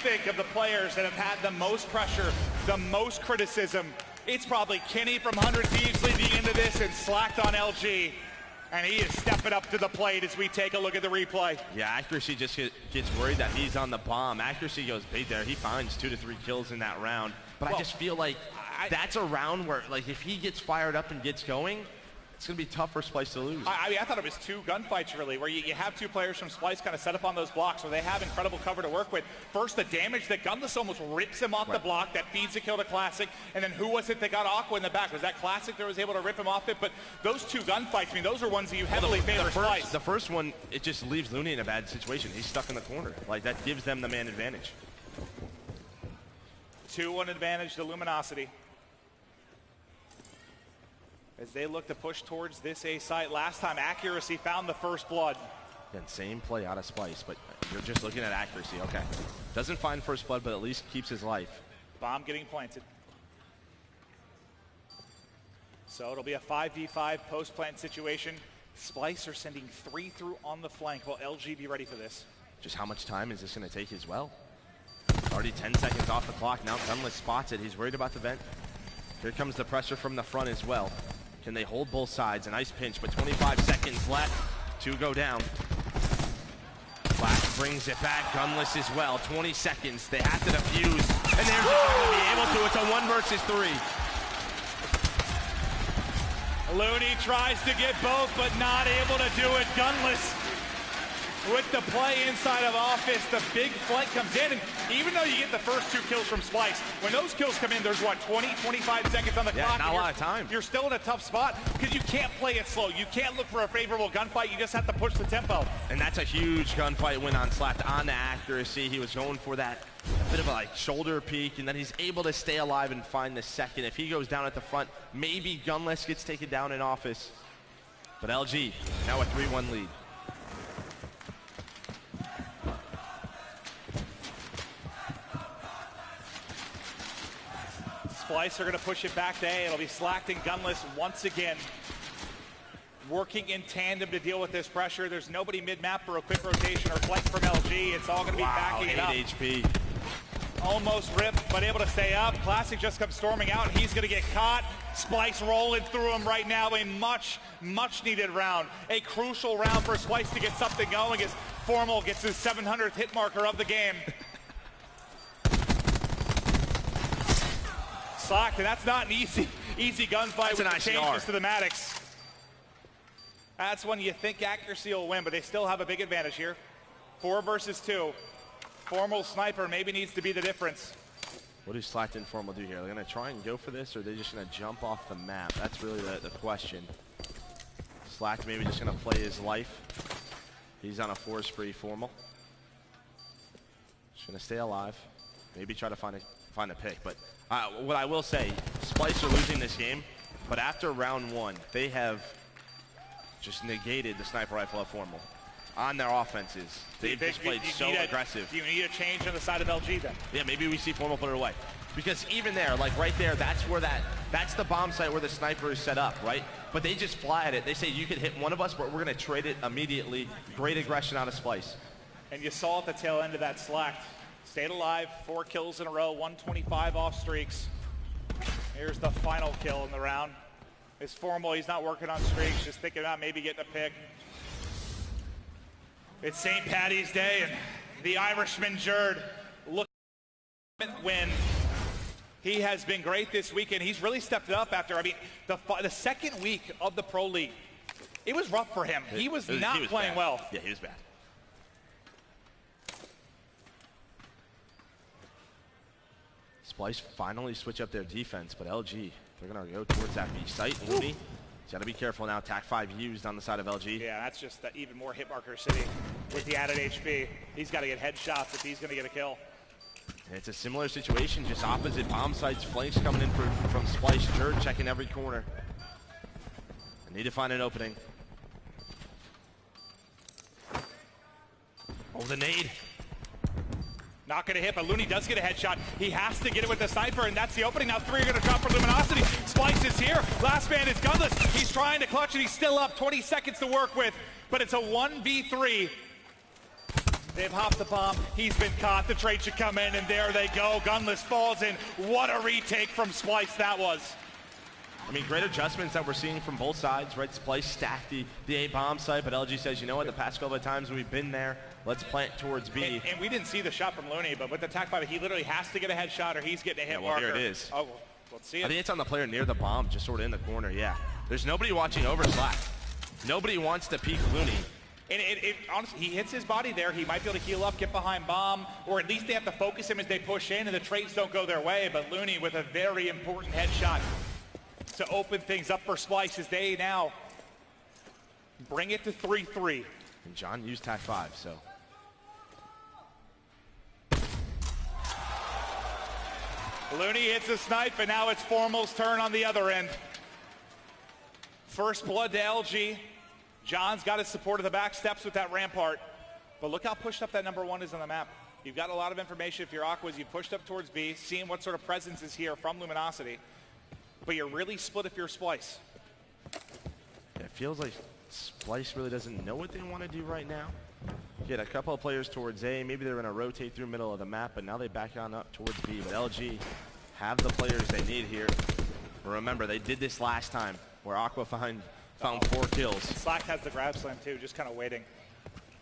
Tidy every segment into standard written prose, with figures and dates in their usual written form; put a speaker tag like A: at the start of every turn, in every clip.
A: think of the players that have had the most pressure, the most criticism, it's probably Kenny from 100 Thieves leading into this and slacked on LG. And he is stepping up to the plate as we take a look at the replay.
B: Yeah, accuracy just gets worried that he's on the bomb. Accuracy goes big there. He finds 2 to 3 kills in that round. But I just feel like that's a round where, like, if he gets fired up and gets going, it's going to be tough for Splyce to lose.
A: I mean, I thought it was 2 gunfights, really, where you have 2 players from Splyce kind of set up on those blocks where they have incredible cover to work with. First, the damage that Gunless almost rips him off the block. That feeds the kill to Classic. And then who was it that got Aqua in the back? Was that Classic that was able to rip him off it? But those 2 gunfights, I mean, those are ones that you heavily favor Splyce.
B: The first one, it just leaves Looney in a bad situation. He's stuck in the corner. Like, that gives them the man advantage.
A: 2-1 advantage to Luminosity, as they look to push towards this A site. Last time, accuracy found the first blood.
B: Again, same play out of Splyce, but you're just looking at accuracy. Okay. Doesn't find first blood, but at least keeps his life.
A: Bomb getting planted. So it'll be a 5v5 post-plant situation. Splyce are sending 3 through on the flank. Will LG be ready for this?
B: Just how much time is this going to take as well? Already 10 seconds off the clock. Now Gunless spots it. He's worried about the vent. Here comes the pressure from the front as well. Can they hold both sides? A nice pinch, but 25 seconds left. 2 go down. Flash brings it back. Gunless as well. 20 seconds. They have to defuse. And they're just not going to be able to. It's a 1 versus 3.
A: Looney tries to get both, but not able to do it. Gunless with the play inside of office. The big flank comes in, and even though you get the first 2 kills from Splyce, when those kills come in, there's what, 20, 25 seconds on the clock?
B: Not a lot of time.
A: You're still in a tough spot because you can't play it slow. You can't look for a favorable gunfight. You just have to push the tempo.
B: And that's a huge gunfight win on Slapped on the accuracy. He was going for that a bit of a shoulder peek, and then he's able to stay alive and find the second. If he goes down at the front, maybe Gunless gets taken down in office. But LG now a 3-1 lead.
A: Splyce are going to push it back to A. It'll be Slacked and Gunless once again, working in tandem to deal with this pressure. There's nobody mid-map for a quick rotation or flank from LG. It's all going to be backing it up.
B: 8 HP.
A: Almost ripped, but able to stay up. Classic just comes storming out, and he's going to get caught. Splyce rolling through him right now. A much needed round. A crucial round for Splyce to get something going as Formal gets his 700th hit marker of the game. Slacked, and that's not an easy gunfight with the changes to the Maddox. That's when you think accuracy will win, but they still have a big advantage here. 4 versus 2. Formal sniper maybe needs to be the difference.
B: What do Slacked and Formal do here? They're going to try and go for this, or are they just going to jump off the map? That's really the question. Slacked maybe just going to play his life. He's on a 4 spree. Formal just going to stay alive. Maybe try to find a pick. But what I will say, Splyce are losing this game, but after round 1, they have just negated the sniper rifle of Formal on their offenses. They've just played so aggressive.
A: Do you need a change on the side of LG then?
B: Yeah, maybe we see Formal put it away. Because even there, like right there, that's the bomb site where the sniper is set up, right? But they just fly at it. They say you could hit one of us, but we're going to trade it immediately. Great aggression out of Splyce.
A: And you saw at the tail end of that Slacked. Stayed alive, 4 kills in a row, 125 off streaks. Here's the final kill in the round. It's Formal, he's not working on streaks, just thinking about maybe getting a pick. It's St. Paddy's Day, and the Irishman Jerd looking at win. He has been great this weekend. He's really stepped it up after, I mean, the second week of the Pro League. It was rough for him. He was not playing well.
B: Yeah, he was bad. Splyce finally switch up their defense, but LG, they're going to go towards that B site. Looney, he's got to be careful now. Tac 5 used on the side of LG.
A: Yeah, that's just even more hit marker sitting with the added HP. He's got to get headshots if he's going to get a kill.
B: And it's a similar situation, just opposite bomb sites. Flanks coming in from Splyce. Jerd checking every corner. I need to find an opening. Oh, the nade.
A: Not going to hit, but Looney does get a headshot. He has to get it with the sniper, and that's the opening. Now 3 are going to drop for Luminosity. Splyce is here. Last man is Gunless. He's trying to clutch, and he's still up. 20 seconds to work with, but it's a 1v3. They've hopped the bomb. He's been caught. The trade should come in, and there they go. Gunless falls in. What a retake from Splice that was.
B: I mean, great adjustments that we're seeing from both sides, right? Splice stacked the A bomb site, but LG says, you know what, the past couple of times we've been there, let's plant towards B.
A: And we didn't see the shot from Looney, but with the attack by, he literally has to get a headshot or he's getting a hit
B: well,
A: marker.
B: here it is.
A: Oh, let's see it.
B: I think it's on the player near the bomb, just sort of in the corner, yeah. There's nobody watching over Slack. Nobody wants to peek Looney.
A: And honestly, he hits his body there. He might be able to heal up, get behind bomb, or at least they have to focus him as they push in, and the trades don't go their way. But Looney with a very important headshot to open things up for Splice as they now bring it to 3-3.
B: And John used TAC 5, so.
A: Looney hits a snipe, and now it's Formal's turn on the other end. First blood to LG. John's got his support of the back steps with that rampart. But look how pushed up that number 1 is on the map. You've got a lot of information if you're Aquas. You've pushed up towards B, seeing what sort of presence is here from Luminosity. But you're really split if you're Splice.
B: It feels like Splice really doesn't know what they want to do right now. Get a couple of players towards A. Maybe they're going to rotate through middle of the map, but now they back on up towards B. But LG have the players they need here. Remember, they did this last time where Aqua found 4 kills.
A: Slack has the grab slam too, just kind of waiting.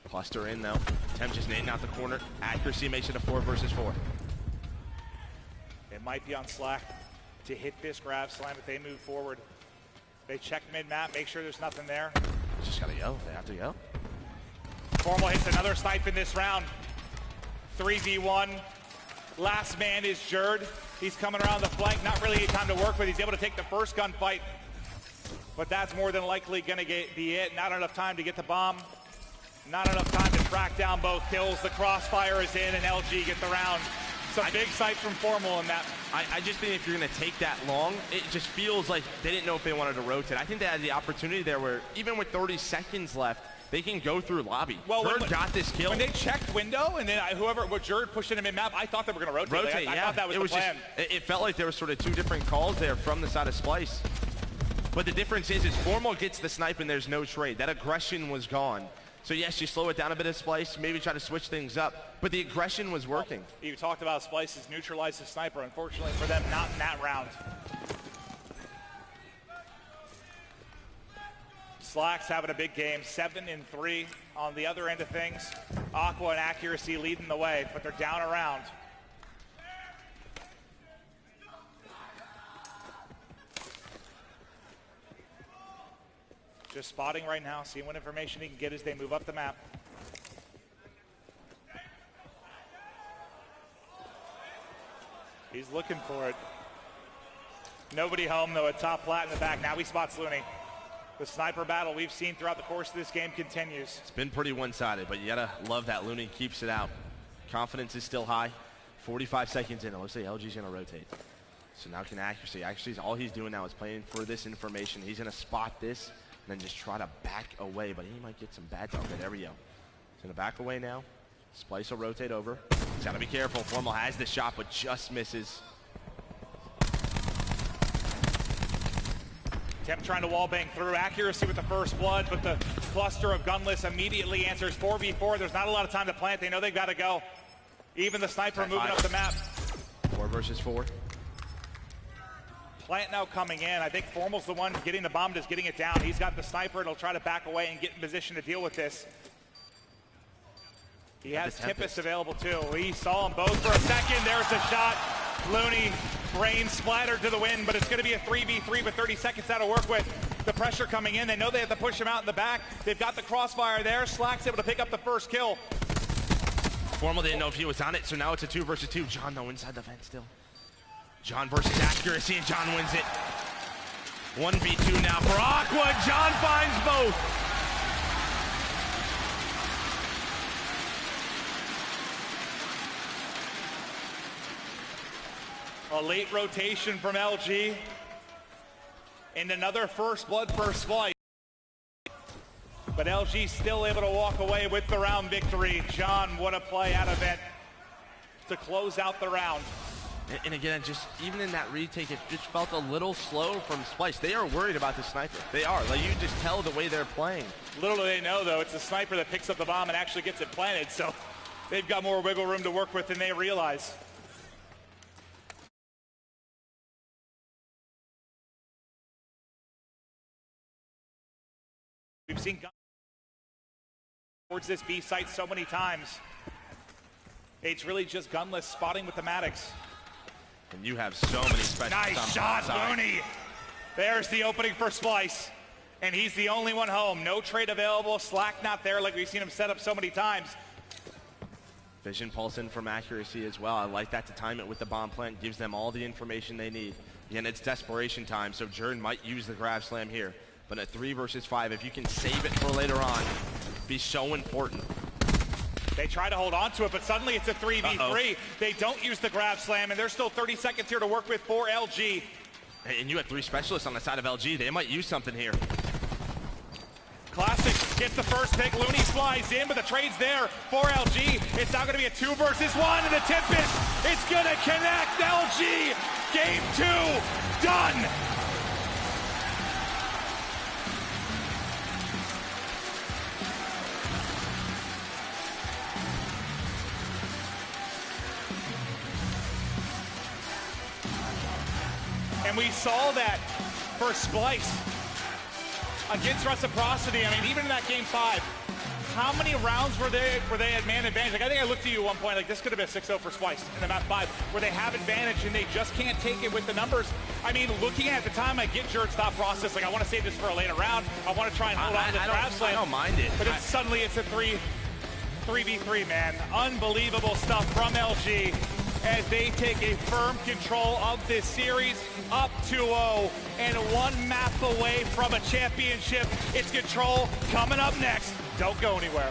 B: Cluster in though. Temp just nading out the corner. Accuracy makes it a 4 versus 4.
A: It might be on Slack to hit this grab slam if they move forward. They check mid-map, make sure there's nothing there.
B: Just gotta go. They have to go.
A: Formal hits another snipe in this round. 3v1. Last man is Jerd. He's coming around the flank. Not really any time to work with. He's able to take the first gunfight. But that's more than likely going to be it. Not enough time to get the bomb. Not enough time to track down both kills. The crossfire is in, and LG get the round. Some big sight from Formal in that.
B: I just think if you're going to take that long, it just feels like they didn't know if they wanted to rotate. I think they had the opportunity there where even with 30 seconds left, they can go through lobby.
A: Well,
B: Jerd got this kill.
A: When they checked window, and then Jerd pushed in mid-map, I thought they were going to rotate. I thought that was the plan.
B: It felt like there were sort of 2 different calls there from the side of Splice. But the difference is Formal gets the snipe and there's no trade. That aggression was gone. So yes, you slow it down a bit of Splice, maybe try to switch things up, but the aggression was working.
A: You talked about Splice has neutralized the sniper. Unfortunately for them, not in that round. Slack's having a big game, 7-3 on the other end of things. Aqua and Accuracy leading the way, but they're down a round. Just spotting right now, seeing what information he can get as they move up the map. He's looking for it. Nobody home though, a top plat in the back. Now he spots Looney. The sniper battle we've seen throughout the course of this game continues.
B: It's been pretty one-sided, but you gotta love that Looney keeps it out. Confidence is still high. 45 seconds in, it looks like LG's gonna rotate. So now can Accuracy. Accuracy's all he's doing now is playing for this information. He's gonna spot this and then just try to back away, but he might get some bad talk. There we go. He's gonna back away now. Splice will rotate over. He's gotta be careful. Formal has the shot, but just misses.
A: Temp trying to wallbang through. Accuracy with the first blood, but the cluster of Gunless immediately answers 4v4. There's not a lot of time to plant. They know they've got to go. Even the sniper moving up the map.
B: 4 versus 4.
A: Plant now coming in. I think Formal's the one getting the bomb, just getting it down. He's got the sniper, and he'll try to back away and get in position to deal with this. He has Tempest available too. We saw them both for a second. There's the shot. Looney, brain splattered to the wind, but it's going to be a 3v3 with 30 seconds out to work with. The pressure coming in. They know they have to push him out in the back. They've got the crossfire there. Slack's able to pick up the first kill.
B: Formal didn't know if he was on it, so now it's a 2 versus 2. John, though, inside the vent still. John versus Accuracy, and John wins it. 1v2 now for Aqua. John finds both.
A: A late rotation from LG. And another first blood, first flight. But LG still able to walk away with the round victory. John, what a play out of it to close out the round.
B: And again, just even in that retake, it just felt a little slow from Splice. They are worried about the sniper. They are. Like, you just tell the way they're playing.
A: Little do they know, though, it's the sniper that picks up the bomb and actually gets it planted. So They've got more wiggle room to work with than they realize. We've seen towards this B site so many times. It's really just gunless spotting with the Maddox.
B: And you have so many special.
A: Nice shot, Looney. There's the opening for Splice. And he's the only one home. No trade available. Slack not there like we've seen him set up so many times.
B: Vision pulse in from accuracy as well. I like that to time it with the bomb plant. Gives them all the information they need. Again, it's desperation time, so Jordan might use the grab slam here. But at 3 versus 5, if you can save it for later on, be so important.
A: They try to hold on to it, but suddenly it's a 3v3. They don't use the grab slam, and there's still 30 seconds here to work with for LG.
B: And you have 3 specialists on the side of LG. They might use something here.
A: Classic gets the first pick. Looney flies in, but the trade's there for LG. It's now going to be a 2 versus 1, and the tip is it's going to connect. LG, game 2, done. And we saw that for Splice against Reciprocity. I mean, even in that game 5, how many rounds were they at man advantage? Like, I think I looked at you at one point, like this could have been 6-0 for Splice in the map 5, where they have advantage and they just can't take it with the numbers. I mean, looking at the time, I get Jerd's thought process. Like, I want to save this for a later round. I want to try and hold on to this grab slam.
B: I don't mind it.
A: But then suddenly it's a 3v3, man. Unbelievable stuff from LG as they take a firm control of this series, up 2-0 and 1 map away from a championship. It's Control coming up next. Don't go anywhere.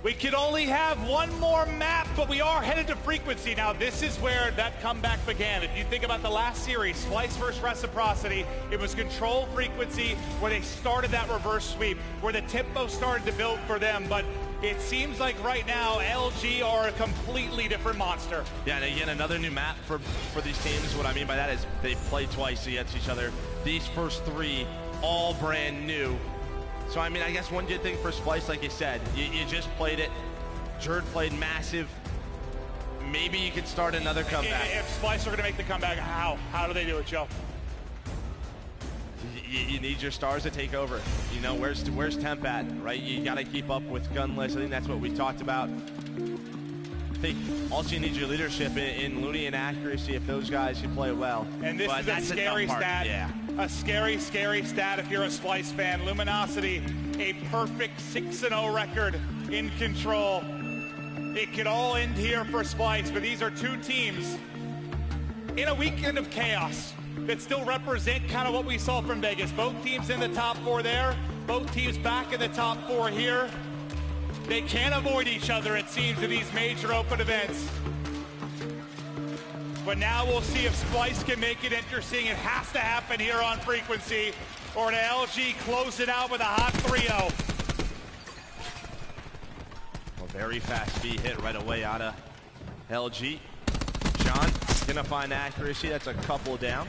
A: We can only have one more map, but we are headed to Frequency. Now, this is where that comeback began. If you think about the last series, Splice versus Reciprocity, it was Control Frequency where they started that reverse sweep, where the tempo started to build for them. But it seems like right now, LG are a completely different monster.
B: Yeah, and again, another new map for these teams. What I mean by that is they play twice against each other. These first three, all brand new. So, I mean, I guess one good thing for Splice, like you said, you just played it. Jerd played massive. Maybe you could start another comeback.
A: If Splice are going to make the comeback, how? How do they do it, Joe?
B: You need your stars to take over. You know, where's Temp at, right? You got to keep up with Gunless. I think that's what we talked about. I think also you need your leadership in Looney and accuracy if those guys can play well.
A: And this is a scary stat.
B: Yeah.
A: A scary, scary stat if you're a Splice fan. Luminosity, a perfect 6-0 record in Control. It could all end here for Splice, but these are two teams in a weekend of chaos that still represent kind of what we saw from Vegas. Both teams in the top 4 there, both teams back in the top 4 here. They can't avoid each other, it seems, in these major open events. But now we'll see if Splice can make it interesting. It has to happen here on Frequency, or to LG close it out with a hot 3-0.
B: A very fast B hit right away out of LG. John gonna find accuracy. That's a couple down.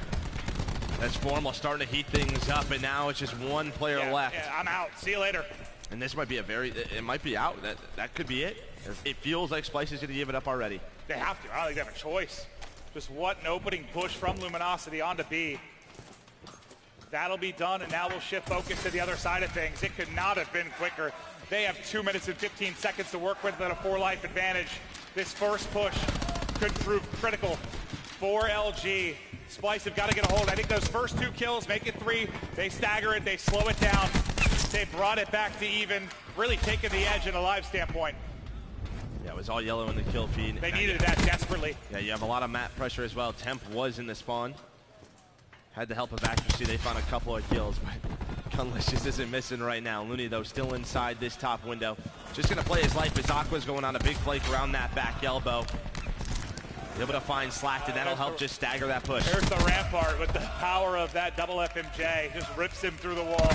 B: That's Formal starting to heat things up, and now it's just one player left.
A: Yeah, I'm out. See you later.
B: And this might be it might be out. That could be it. It feels like Splice is going to give it up already.
A: They have to. I don't think they have a choice. Just what an opening push from Luminosity onto B. That'll be done, and now we'll shift focus to the other side of things. It could not have been quicker. They have 2 minutes and 15 seconds to work with at a 4-life advantage. This first push could prove critical for LG. Splice have got to get a hold. I think those first 2 kills make it 3. They stagger it. They slow it down. They brought it back to even, really taking the edge in a live standpoint.
B: Yeah, it was all yellow in the kill feed.
A: They needed that desperately.
B: Yeah, you have a lot of map pressure as well. Temp was in the spawn. Had the help of accuracy. They found a couple of kills, but Gunless just isn't missing right now. Looney, though, still inside this top window. Just going to play his life as Aqua's going on a big flake around that back elbow. Able to find Slacked, and that'll help just stagger that push.
A: There's the Rampart with the power of that double FMJ. Just rips him through the wall.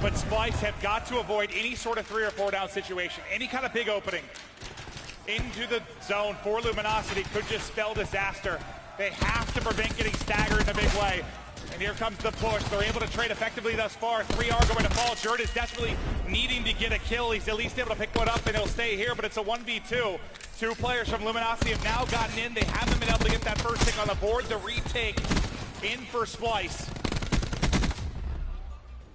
A: But Splice have got to avoid any sort of 3 or 4 down situation. Any kind of big opening into the zone for Luminosity could just spell disaster. They have to prevent getting staggered in a big way. And here comes the push. They're able to trade effectively thus far. 3 are going to fall. Jerd is desperately needing to get a kill. He's at least able to pick one up, and he'll stay here, but it's a 1v2. 2 players from Luminosity have now gotten in. They haven't been able to get that first pick on the board. The retake in for Splice.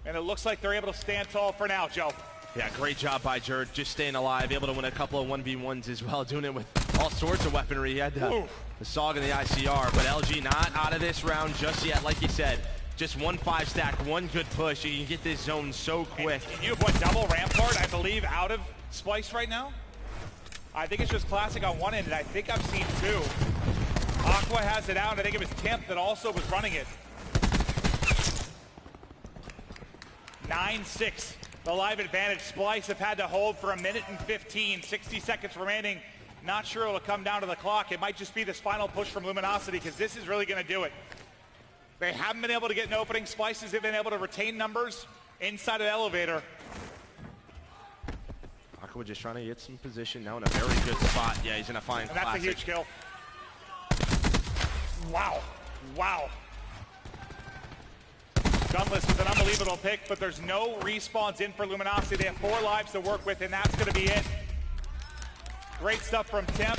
A: And it looks like they're able to stand tall for now, Joe.
B: Yeah, great job by Jerd, just staying alive, able to win a couple of 1v1s as well, doing it with all sorts of weaponry. He had the SOG and the ICR, but LG not out of this round just yet. Like you said, just 1 5-stack, 1 good push. You can get this zone so quick.
A: And you have one double Rampart, I believe, out of Splice right now? I think it's just Classic on one end, and I think I've seen 2. Aqua has it out, and I think it was Temp that also was running it. 9-6, the live advantage. Splice have had to hold for 1 minute and 15, 60 seconds remaining. Not sure it'll come down to the clock. It might just be this final push from Luminosity, because this is really going to do it. They haven't been able to get an opening. Splices have been able to retain numbers inside of the elevator.
B: Aqua just trying to get some position now in a very good spot. Yeah, he's going to find
A: Classic. That's a huge kill. Wow. Wow. Gunless with an unbelievable pick, but there's no respawns in for Luminosity. They have 4 lives to work with, and that's going to be it. Great stuff from Temp.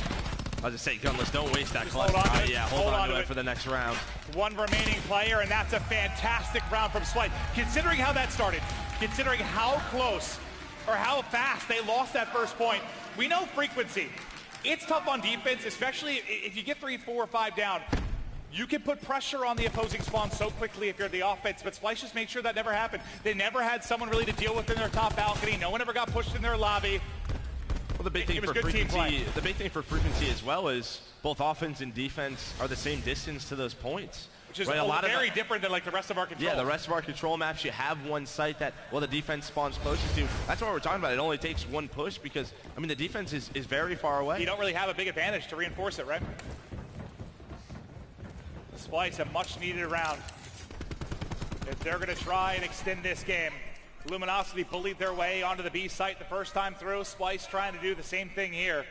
B: I was just saying, Gunless, don't waste that clutch.
A: Hold on to it.
B: Yeah, hold on to it for the next round.
A: 1 remaining player, and that's a fantastic round from Splice. Considering how that started, considering how close or how fast they lost that first point, we know Frequency. It's tough on defense, especially if you get 3, 4, 5 down. You can put pressure on the opposing spawn so quickly if you're the offense, but Splice just made sure that never happened. They never had someone really to deal with in their top balcony. No one ever got pushed in their lobby.
B: Well, the big thing for Frequency as well is both offense and defense are the same distance to those points.
A: Which is
B: right,
A: very different than like the rest of our control.
B: Yeah, the rest of our control maps, you have one site that, well, the defense spawns closest to. That's what we're talking about. It only takes one push because, I mean, the defense is very far away.
A: You don't really have a big advantage to reinforce it, right? Splice, a much-needed round. If they're going to try and extend this game. Luminosity bullied their way onto the B site the first time through. Splice trying to do the same thing here.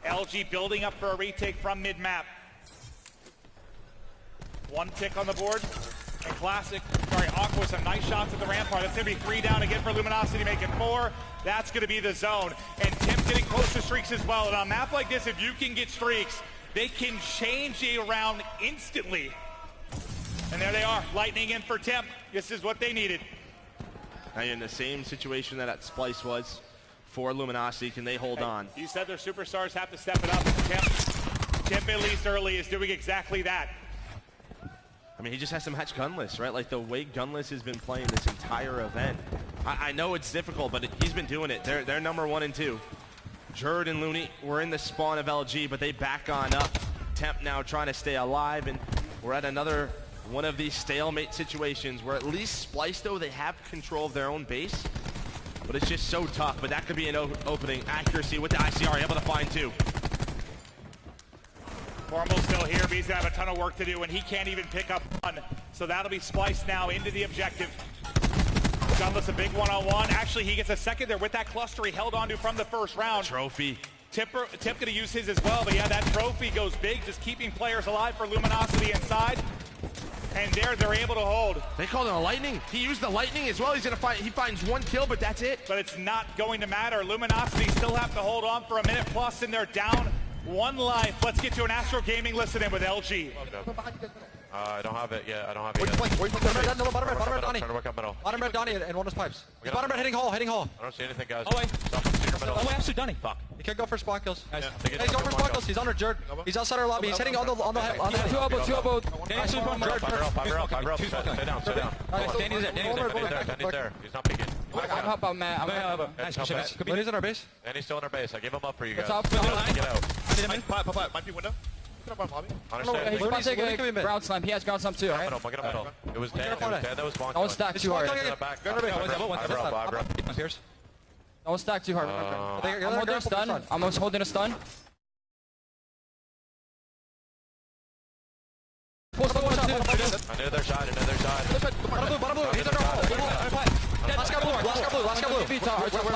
A: LG building up for a retake from mid-map. One tick on the board, and Aqua some nice shots at the rampart. That's going to be 3 down again for Luminosity, making 4. That's going to be the zone. And Tim getting close to streaks as well. And on a map like this, if you can get streaks, they can change a round instantly. And there they are, lightning in for Tim. This is what they needed.
B: Now you're in the same situation that Splice was for Luminosity. Can they hold on?
A: You said their superstars have to step it up. Tim, at least early, is doing exactly that.
B: I mean, he just has to match Gunless, right? Like the way Gunless has been playing this entire event. I know it's difficult, but he's been doing it. They're number 1 and 2. Jerd and Looney were in the spawn of LG, but they back on up. Temp now trying to stay alive, and we're at another one of these stalemate situations where at least Splice, though, they have control of their own base, but it's just so tough. But that could be an opening. Accuracy with the ICR, able to find 2.
A: Formal's still here, but he's gonna have a ton of work to do, and he can't even pick up 1. So that'll be Splice now into the objective. Gunless a big one-on-one. Actually, he gets a second there with that cluster he held onto from the first round.
B: Trophy.
A: Tip gonna use his as well, but yeah, that trophy goes big, just keeping players alive for Luminosity inside. And there, they're able to hold.
B: They called it a lightning. He used the lightning as well. He finds 1 kill, but that's it.
A: But it's not going to matter. Luminosity still have to hold on for a minute plus, and they're down 1 life. Let's get to an Astro Gaming listen in with LG.
C: I don't have it yet. I don't have it yet.
D: Bottom red, Donnie.
C: Trying to work on middle.
D: Bottom red, Donnie, and one is pipes. Bottom red, hitting hall.
C: I don't see anything, guys.
D: Oh, wait.
C: Oh,
D: wait, absolute Donnie. Fuck. He can go for spawn kills. Nice.
C: Yeah,
D: he's going for spawn kills. He's under Jerd. He's outside our lobby. He's hitting on the head.
E: 2 elbow.
C: Five rope. Stay down.
D: Danny's
C: there. He's not peeking.
E: I'm up on Matt.
D: Nice. He's in our base.
C: Danny's still in our base. I gave him up for you guys.
E: What's up?
C: Get out.
A: Might be window.
C: Understand.
E: He's about to take a ground slam. He has ground slam too, right?
C: Middle. It was Dan that was spawned.
E: Don't stack too hard. Don't stack too hard. I'm holding a stun. I'm holding a stun.
C: I knew their side.
D: Bottom blue. He's under hall. Last guy blue. He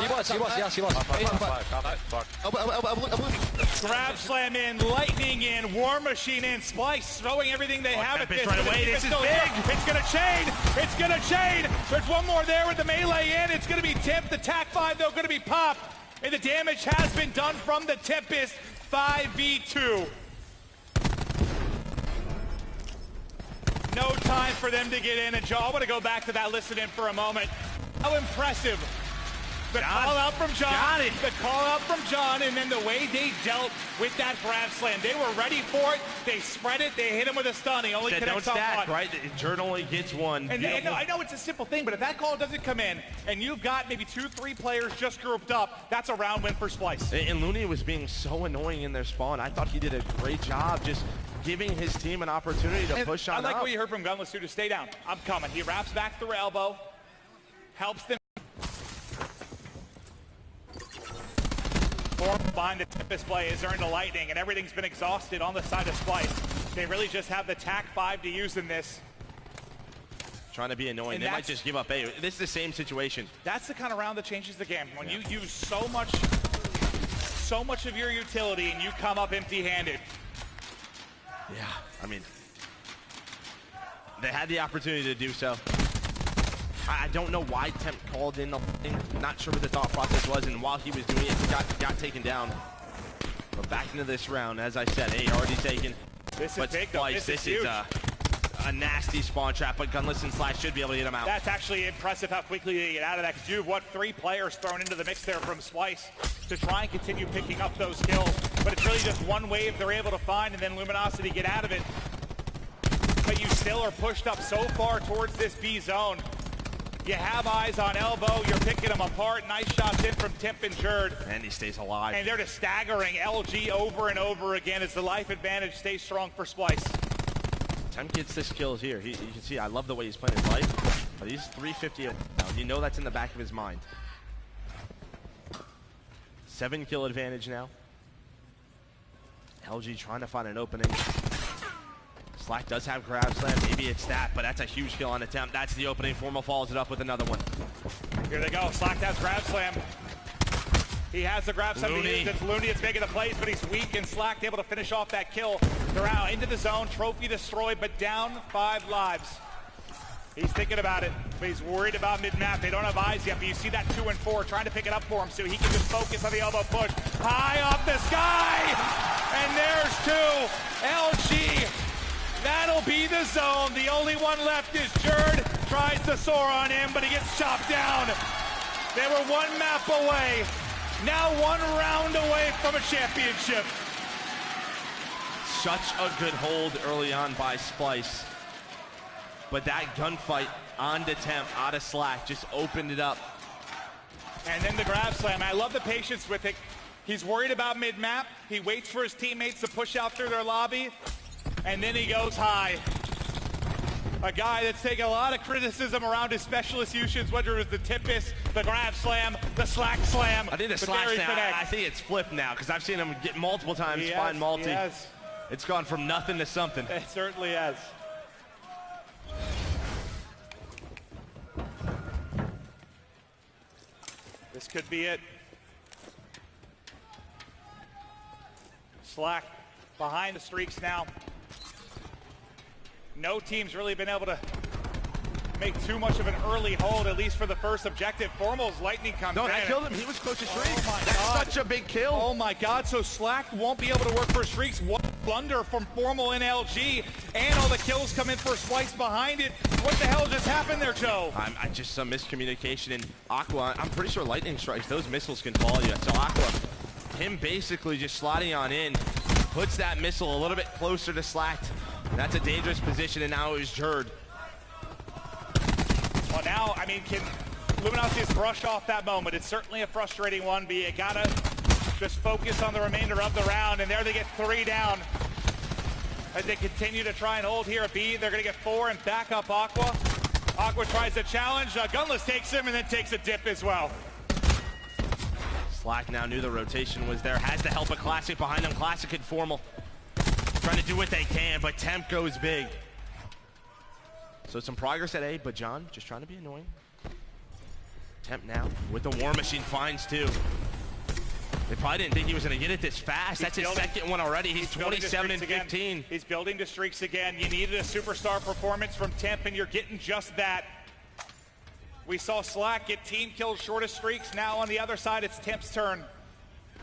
D: was.
A: Grab slam in, lightning in, war machine in, Splice throwing everything they have at this.
B: Right away. This is big.
A: It's gonna chain. There's one more there with the melee in. It's gonna be Temp. The TAC 5 though gonna be popped, and the damage has been done from the Tempest. 5v2. No time for them to get in. And Joe, I want to go back to that listen in for a moment. How impressive. The call out from John, and then the way they dealt with that grab slam. They were ready for it. They spread it. They hit him with a stun. He only connects on one.
B: Right? Jerd only gets 1.
A: And I know it's a simple thing, but if that call doesn't come in, and you've got maybe 2-3 players just grouped up, that's a round win for Splice.
B: And Looney was being so annoying in their spawn. I thought he did a great job just giving his team an opportunity to push on up.
A: I like what you heard from Gunless too, to stay down. I'm coming. He wraps back through elbow, helps them. Behind the Tempest play is earned a lightning, and everything's been exhausted on the side of Splice. They really just have the TAC 5 to use in this.
B: Trying to be annoying. They might just give up A. This is the same situation.
A: That's the kind of round that changes the game. When you use so much of your utility and you come up empty-handed.
B: Yeah, I mean, they had the opportunity to do so. I don't know why Temp called in the thing. Not sure what the thought process was, and while he was doing it, he got taken down. But back into this round, as I said, A already taken.
A: This is big, though. This is huge.
B: A nasty spawn trap, but Gunless and Slash should be able to get him out.
A: That's actually impressive how quickly they get out of that, because you've, 3 players thrown into the mix there from Splice to try and continue picking up those kills. But it's really just one wave they're able to find, and then Luminosity get out of it. But you still are pushed up so far towards this B zone. You have eyes on elbow, you're picking them apart. Nice shots in from Temp and Jerd.
B: And he stays alive.
A: And they're just staggering LG over and over again as the life advantage stays strong for Splice.
B: Temp gets this kill here. You can see, I love the way he's playing his life, but he's 350 now. You know that's in the back of his mind. 7 kill advantage now. LG trying to find an opening. Slack does have grab slam, maybe it's that, but that's a huge kill on attempt. That's the opening. Formal follows it up with another one.
A: Here they go. Slack has grab slam. He has the grab slam. It's Looney. It's making the plays, but he's weak, and Slack able to finish off that kill. They're out into the zone. Trophy destroyed, but down 5 lives. He's thinking about it, but he's worried about mid-map. They don't have eyes yet, but you see that 2 and 4 trying to pick it up for him so he can just focus on the elbow push. High up the sky, and there's 2. LG, that'll be the zone. The only one left is Jerd. Tries to soar on him, but he gets chopped down. They were 1 map away. Now 1 round away from a championship.
B: Such a good hold early on by Splice. But that gunfight on the Temp, out of Slack, just opened it up.
A: And then the grab slam. I love the patience with it. He's worried about mid-map. He waits for his teammates to push out through their lobby. And then he goes high. A guy that's taken a lot of criticism around his specialist usage, whether it was the Tippus, the grab slam, the Slack slam.
B: I think the Slack slam, I think it's flipped now, because I've seen him get multiple times, find multi. It's gone from nothing to something.
A: It certainly has. This could be it. Slack behind the streaks now. No team's really been able to make too much of an early hold, at least for the first objective. Formal's lightning comes in.
B: No, that killed him. He was close to streaks.
A: Oh my
B: That's
A: God.
B: such a big kill.
A: Oh my God, so Slack won't be able to work for streaks. What blunder from Formal and LG, and all the kills come in for Splice behind it. What the hell just happened there, Joe?
B: I just some miscommunication. And Aqua, I'm pretty sure lightning strikes, those missiles can follow you. So Aqua, him basically just sliding on in, puts that missile a little bit closer to Slack. That's a dangerous position, and now it's Jerd.
A: Well, now, I mean, can Luminosius brush off that moment? It's certainly a frustrating one, but you gotta just focus on the remainder of the round, and there they get 3 down. As they continue to try and hold here at B, they're gonna get 4 and back up Aqua. Aqua tries to challenge, Gunless takes him and then takes a dip as well.
B: Slack now knew the rotation was there, has the help of Classic behind them. Classic and Formal trying to do what they can, but Temp goes big. So some progress at A, but John just trying to be annoying. Temp now with the War Machine finds 2. They probably didn't think he was going to get it this fast. That's his second one already. He's 27 and 15.
A: He's building the streaks again. You needed a superstar performance from Temp, and you're getting just that. We saw Slack get team kills, shortest streaks. Now on the other side, it's Temp's turn.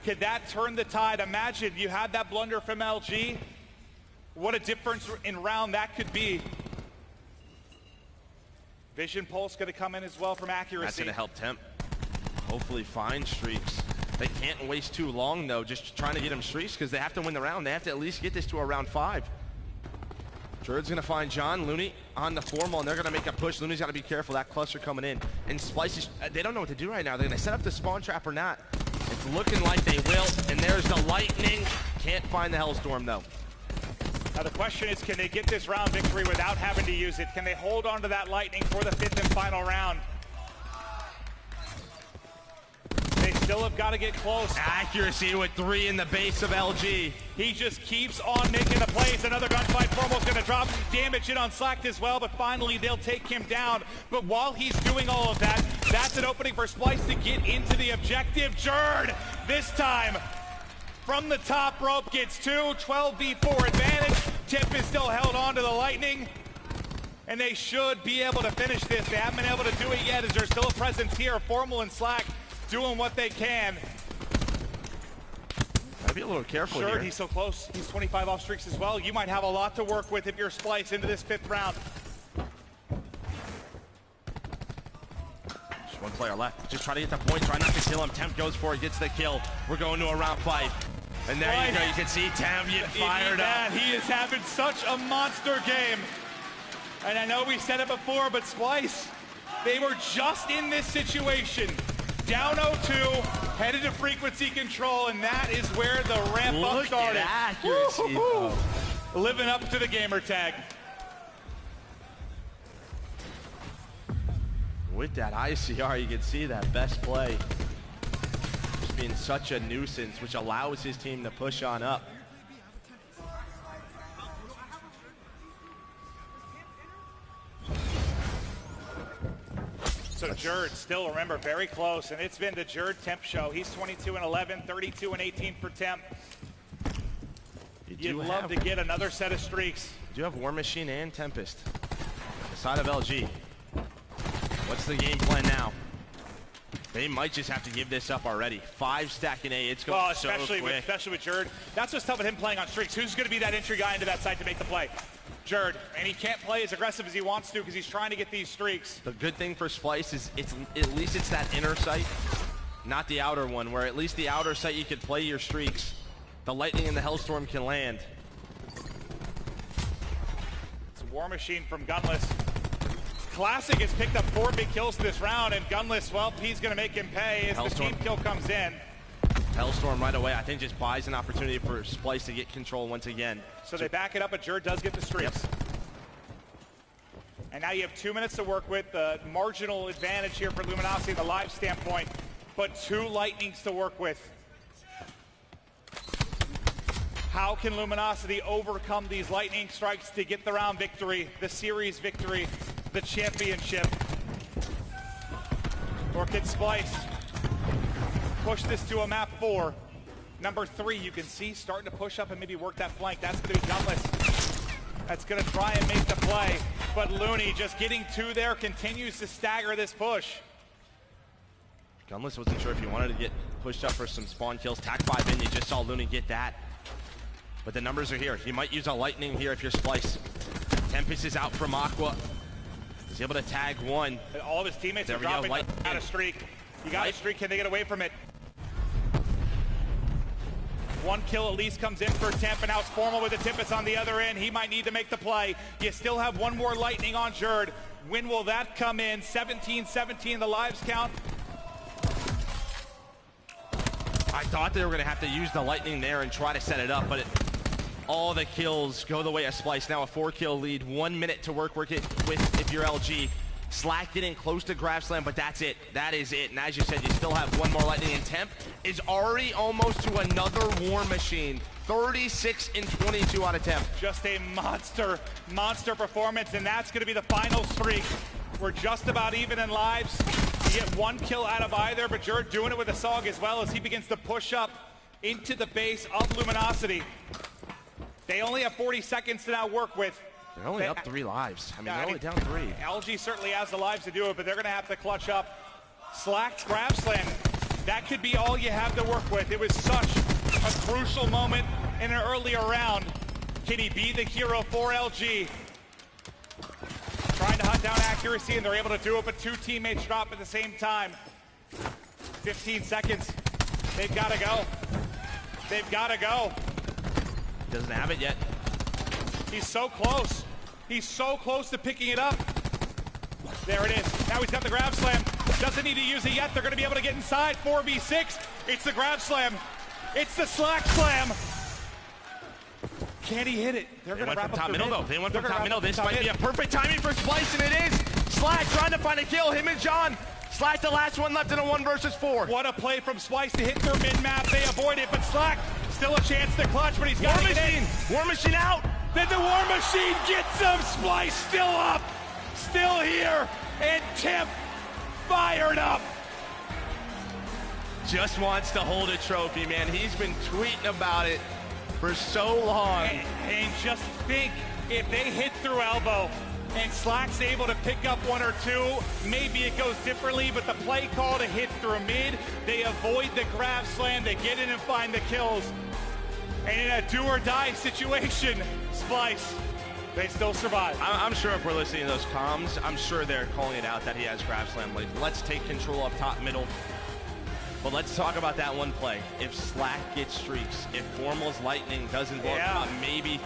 A: Could that turn the tide? Imagine you had that blunder from LG. What a difference in round that could be. Vision Pulse going to come in as well from accuracy.
B: That's going to help Temp hopefully find streaks. They can't waste too long, though, just trying to get them streaks, because they have to win the round. They have to at least get this to a round 5. Jerd's going to find John. Looney on the Formal, and they're going to make a push. Looney's got to be careful. That cluster coming in. And Splice is, they don't know what to do right now. They're going to set up the spawn trap or not. It's looking like they will. And there's the lightning. Can't find the Hellstorm, though.
A: Now the question is, can they get this round victory without having to use it? Can they hold on to that lightning for the 5th and final round? They still have got to get close.
B: Accuracy with 3 in the base of LG.
A: He just keeps on making the plays. Another gunfight. Formal's going to drop damage in on Slack as well, but finally they'll take him down. But while he's doing all of that, that's an opening for Splice to get into the objective. Jerd, this time, from the top rope, gets 2, 12v4 advantage. Tip is still held on to the lightning, and they should be able to finish this. They haven't been able to do it yet, as there's still a presence here. Formal and Slack doing what they can.
B: Gotta be a little careful here.
A: He's so close. He's 25 off streaks as well. You might have a lot to work with if you're Splice into this 5th round.
B: Just one player left. Just try to get the point. Try not to kill him. Temp goes for it. Gets the kill. We're going to a round 5. And there you go. You can see Temp getting fired up.
A: He is having such a monster game. And I know we said it before, but Splice, they were just in this situation. Down 0-2, headed to frequency control, and that is where the ramp up started.
B: Look at accuracy.
A: Living up to the gamer tag.
B: With that ICR, you can see that best play just being such a nuisance, which allows his team to push on up.
A: So Jerd still, remember, very close, and it's been the Jerd Temp show. He's 22-11, 32-18 for Temp. You'd love to get another set of streaks.
B: You do have War Machine and Tempest. The side of LG. What's the game plan now? They might just have to give this up already. 5 stacking A, it's going so quick.
A: Especially with Jerd. That's what's tough with him playing on streaks. Who's going to be that entry guy into that site to make the play? Jerd, and he can't play as aggressive as he wants to because he's trying to get these streaks.
B: The good thing for Splice is at least it's that inner site, not the outer one, where at least the outer site you could play your streaks. The Lightning and the Hellstorm can land.
A: It's a War Machine from Gunless. Classic has picked up 4 big kills this round, and Gunless, well, he's going to make him pay as the team kill comes in.
B: Hellstorm right away, I think, just buys an opportunity for Splice to get control once again.
A: So they back it up, but Jerd does get the streaks.
B: Yep.
A: And now you have 2 minutes to work with. The marginal advantage here for Luminosity, the live standpoint, but 2 Lightnings to work with. How can Luminosity overcome these Lightning strikes to get the round victory, the series victory, the championship? Or can Splice push this to a map 4? Number 3, you can see starting to push up and maybe work that flank. That's going to be Gunless. That's going to try and make the play. But Looney just getting 2 there continues to stagger this push.
B: Gunless wasn't sure if he wanted to get pushed up for some spawn kills. Tac 5 in, you just saw Looney get that. But the numbers are here. He might use a Lightning here if you're Splice. Tempest is out from Aqua. He's able to tag 1.
A: And all of his teammates are dropping out of streak. You got a streak, can they get away from it? 1 kill at least comes in for Temp, and now it's Formal with the Tempest on the other end. He might need to make the play. You still have 1 more Lightning on Jerd. When will that come in? 17-17, the lives count.
B: I thought they were going to have to use the Lightning there and try to set it up, but all the kills go the way of Splice. Now a 4-kill lead, 1 minute to work it with if you're LG. Slack getting close to Grab Slam, but that's it. That is it. And as you said, you still have 1 more Lightning, and Temp is already almost to another War Machine. 36-22 out of Temp.
A: Just a monster performance, and that's going to be the final streak. We're just about even in lives. You get 1 kill out of either, but Jerd doing it with a SOG as well as he begins to push up into the base of Luminosity. They only have 40 seconds to now work with.
B: They're only up 3 lives. I mean, they're only down 3.
A: LG certainly has the lives to do it, but they're going to have to clutch up. Slack Grab Slam, that could be all you have to work with. It was such a crucial moment in an earlier round. Can he be the hero for LG? Trying to hunt down accuracy, and they're able to do it, but 2 teammates drop at the same time. 15 seconds. They've got to go. They've got to go.
B: Doesn't have it yet.
A: He's so close. He's so close to picking it up. There it is. Now he's got the Grab Slam. Doesn't need to use it yet. They're going to be able to get inside. 4v6. It's the Grab Slam. It's the Slack Slam. Can he hit it? They're going to wrap up
B: top middle, though. They went from top middle. This might be
A: a
B: a perfect timing for Splice, and it is. Slack trying to find a kill. Him and John. Slack the last one left in a 1 versus 4.
A: What a play from Splice to hit through mid-map. They avoid it, but Slack still a chance to clutch, but he's got to get in.
B: War Machine out.
A: Then the War Machine gets him. Splice still up, still here, and Temp fired up.
B: Just wants to hold a trophy, man. He's been tweeting about it for so long.
A: And just think, if they hit through elbow and Slack's able to pick up 1 or 2, maybe it goes differently, but the play call to hit through mid, they avoid the Grab Slam, they get in and find the kills. And in a do-or-die situation, Splice, they still survive.
B: I'm sure if we're listening to those comms, I'm sure they're calling it out that he has Grab Slam. Like, let's take control up top middle. But let's talk about that one play. If Slack gets streaks, if Formal's Lightning doesn't work, maybe